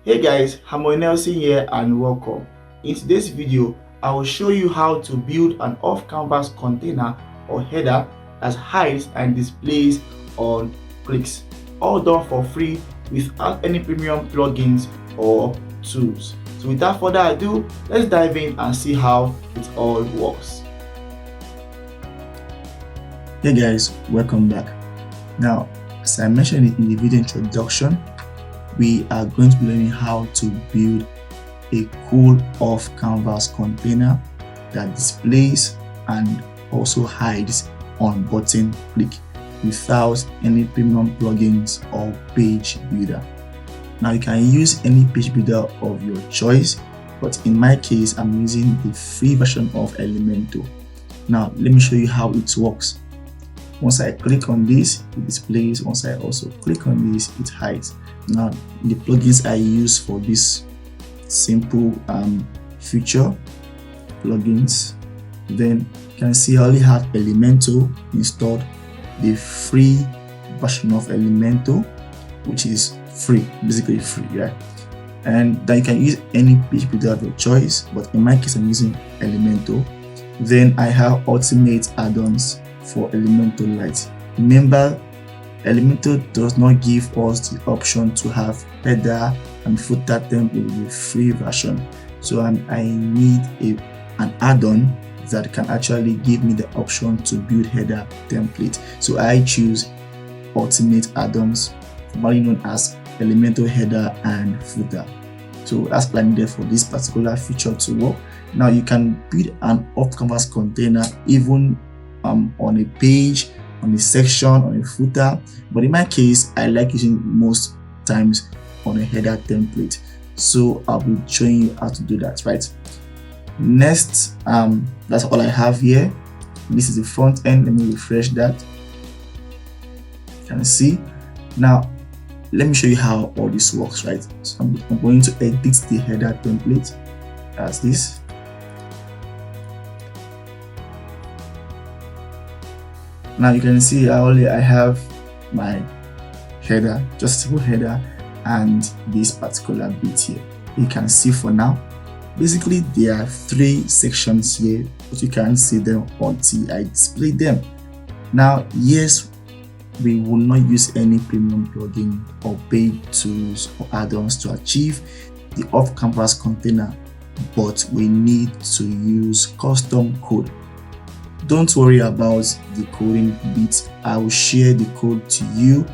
Hey guys, Nelson here and welcome. In today's video, I will show you how to build an off-canvas container or header that hides and displays on clicks, all done for free without any premium plugins or tools. So without further ado, let's dive in and see how it all works. Hey guys, welcome back. Now, as I mentioned in the video introduction, we are going to be learning how to build a cool off-canvas container that displays and also hides on button click without any premium plugins or page builder. Now you can use any page builder of your choice, but in my case I'm using the free version of Elementor. Now let me show you how it works. Once I click on this, it displays. Once I also click on this, it hides. Now the plugins I use for this simple feature plugins, then you can see I only have Elementor installed, the free version of Elementor, which is free, basically free, right? And then you can use any page builder of your choice, but in my case I'm using Elementor. Then I have Ultimate Addons for Elementor Lite. Remember, Elementor does not give us the option to have header and footer template in the free version, so I need an add-on that can actually give me the option to build header template. So I choose Ultimate Addons, formerly known as Elementor Header and Footer. So that's what I needed for this particular feature to work. Now you can build an off-canvas container even on a page, on a section, on a footer, but in my case I like using most times on a header template, so I'll be showing you how to do that. Right, next, that's all I have here. This is the front end. Let me refresh that. You can see. Now let me show you how all this works. Right, so I'm going to edit the header template as this. Now you can see I have my header, just simple header, and this particular bit here. You can see for now, basically there are three sections here, but you can't see them until I display them. Now, yes, we will not use any premium plugin or paid tools or add-ons to achieve the off-canvas container, but we need to use custom code. Don't worry about the coding bit. I will share the code to you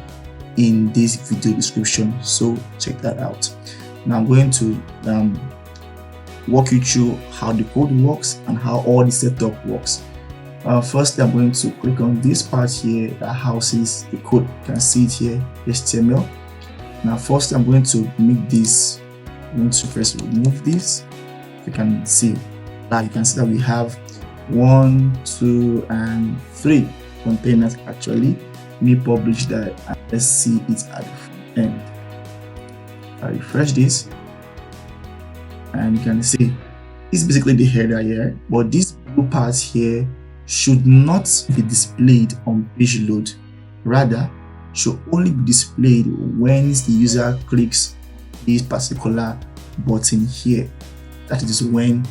in this video description, so check that out. Now I'm going to walk you through how the code works and how all the setup works. First, I'm going to click on this part here that houses the code. You can see it here, HTML. Now first I'm going to make this. I'm going to first remove this. You can see that we have 1, 2, and 3 containers actually. Me publish that, and let's see it at the end. I refresh this and you can see it's basically the header here, but this blue part here should not be displayed on page load, rather should only be displayed when the user clicks this particular button here. That is when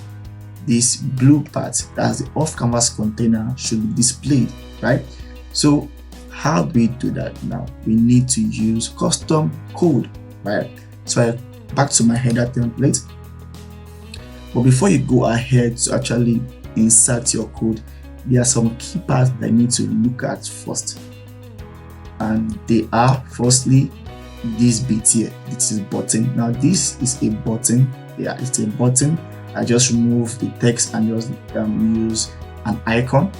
this blue part, that's the off-canvas container, should be displayed, right? So how do we do that? Now we need to use custom code, right? So back to my header template, but before you go ahead to actually insert your code, there are some key parts that you need to look at first, and they are, firstly, this bit here. This is button. Now this is a button. Yeah, it's a button. I just remove the text and just use an icon.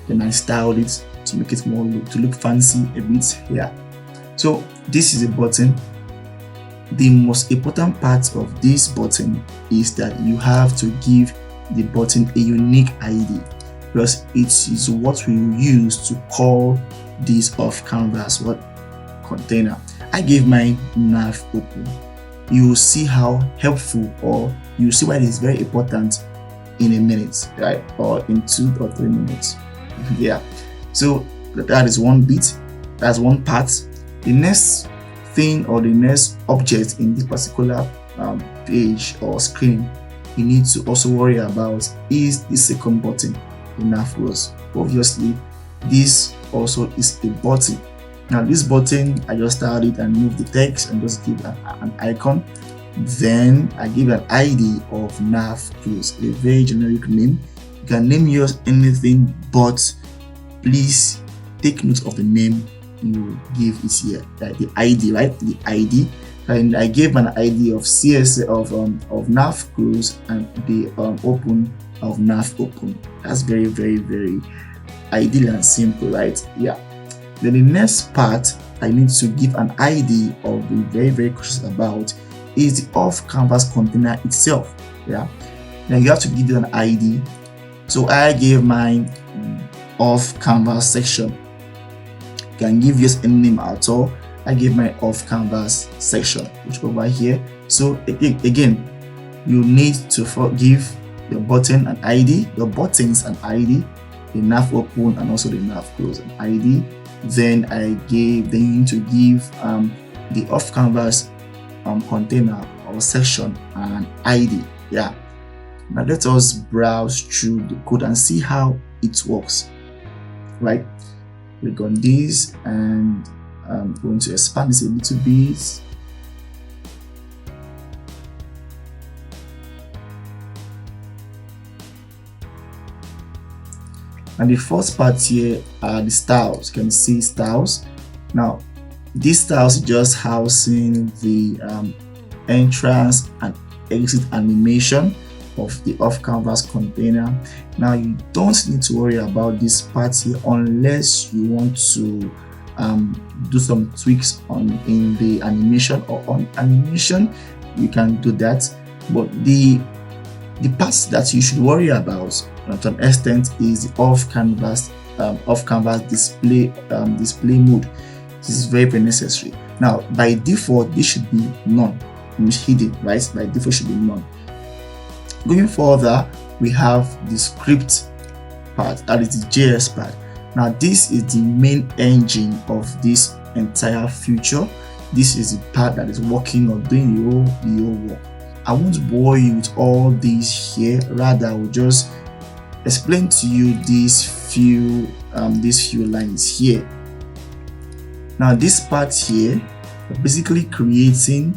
Then I styled it to make it more look fancy a bit here. So this is a button. The most important part of this button is that you have to give the button a unique ID, because it is what we use to call this off-canvas container. I gave mine nav open. You will see how helpful, or you see why it is very important in a minute, right? Or in 2 or 3 minutes. Yeah. So that is one bit. That's one part. The next thing or the next object in this particular page or screen, you need to also worry about, is the second button the nav rows? Obviously, this also is a button. Now this button, I just styled it and moved the text and just give an icon. Then I give an ID of nav close, a very generic name. You can name yours anything, but please take note of the name you give it here, like the ID, right? The ID. And I gave an ID of CS of nav close and the open of nav open. That's very, very, very ideal and simple, right? Yeah. Then the next part I need to give an ID or be very, very cautious about is the off canvas container itself. Yeah. Now you have to give it an ID. So I gave mine off canvas section. You can give yours any name at all. I gave my off canvas section, which over here. So again, you need to give your button an ID, your buttons an ID, the nav open and also the nav close an ID. Then you need to give the off canvas container or section an ID. Yeah. Now let us browse through the code and see how it works. Right. Click on this and I'm going to expand this a little bit. And the first part here are the styles. You can see styles. Now, these styles is just housing the entrance and exit animation of the off-canvas container. Now, you don't need to worry about this part here unless you want to do some tweaks in the animation or on animation. You can do that, but the parts that you should worry about to an extent is the off-canvas display mode. This is very, very necessary. Now, by default, this should be none. It's hidden, right? By default, should be none. Going further, we have the script part, that is the JS part. Now, this is the main engine of this entire feature. This is the part that is working on doing the whole work. I won't bore you with all these here. Rather, I will just explain to you these few lines here. Now, this part here, basically creating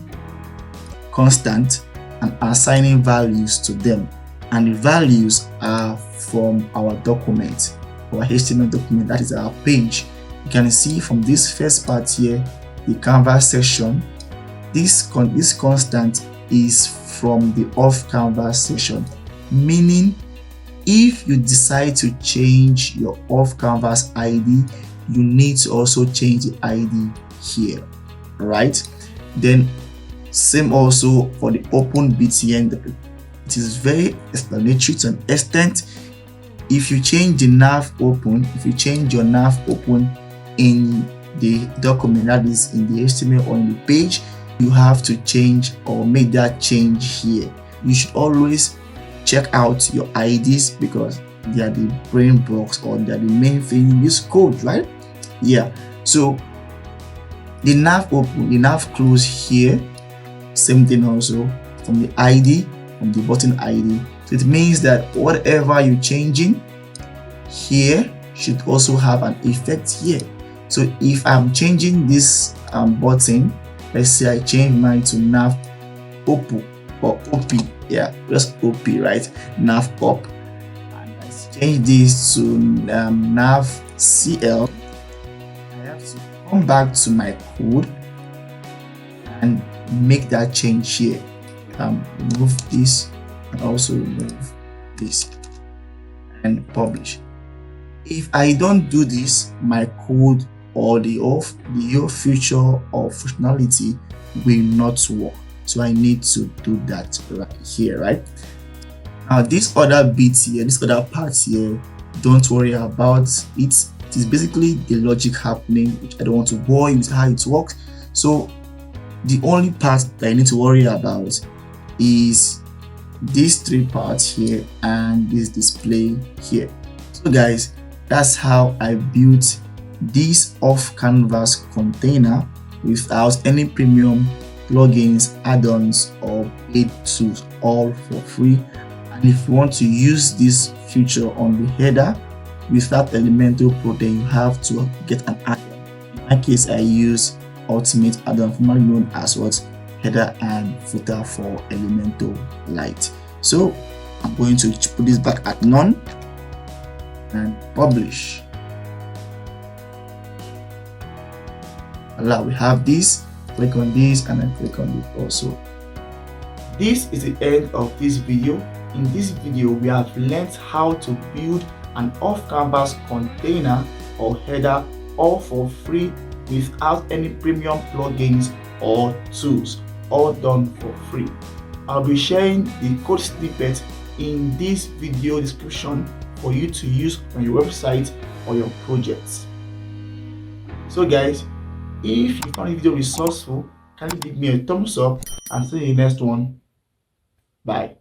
constant and assigning values to them, and the values are from our document, our HTML document, that is our page. You can see from this first part here, the canvas section, this constant is from the off canvas section, meaning if you decide to change your off canvas ID, you need to also change the ID here, right? Then same also for the open btn. It is very explanatory to an extent. If you change the nav open, if you change your nav open in the document, that is in the HTML or in the page, you have to change or make that change here. You should always check out your IDs because they are the brain blocks, or they are the main thing in this code, right? Yeah. So the nav open, the nav close here, same thing also from the ID, from the button ID. So it means that whatever you're changing here should also have an effect here. So if I'm changing this button, let's say I change mine to nav open or op, yeah, just op, right? Nav up, and I change this to nav cl. I have to come back to my code and make that change here. Remove this and also remove this and publish. If I don't do this, my code or the whole feature or functionality will not work. So I need to do that right here, right? Now this other bit here, this other part here, don't worry about it. It is basically the logic happening, which I don't want to bore you with how it works. So the only part that I need to worry about is these three parts here and this display here. So guys, that's how I built this off canvas container without any premium plugins, add-ons, or paid tools, all for free. And if you want to use this feature on the header without Elementor Pro, then you have to get an add-on. In my case, I use Ultimate add-on, formerly known as what, header and footer for Elementor Lite. So I'm going to put this back at none and publish. Now we have this. Click on this and then click on it also. This is the end of this video. In this video, we have learned how to build an off-canvas container or header, all for free without any premium plugins or tools, all done for free. I'll be sharing the code snippet in this video description for you to use on your website or your projects. So guys, if you found the video resourceful, kindly give me a thumbs up and see you in the next one. Bye.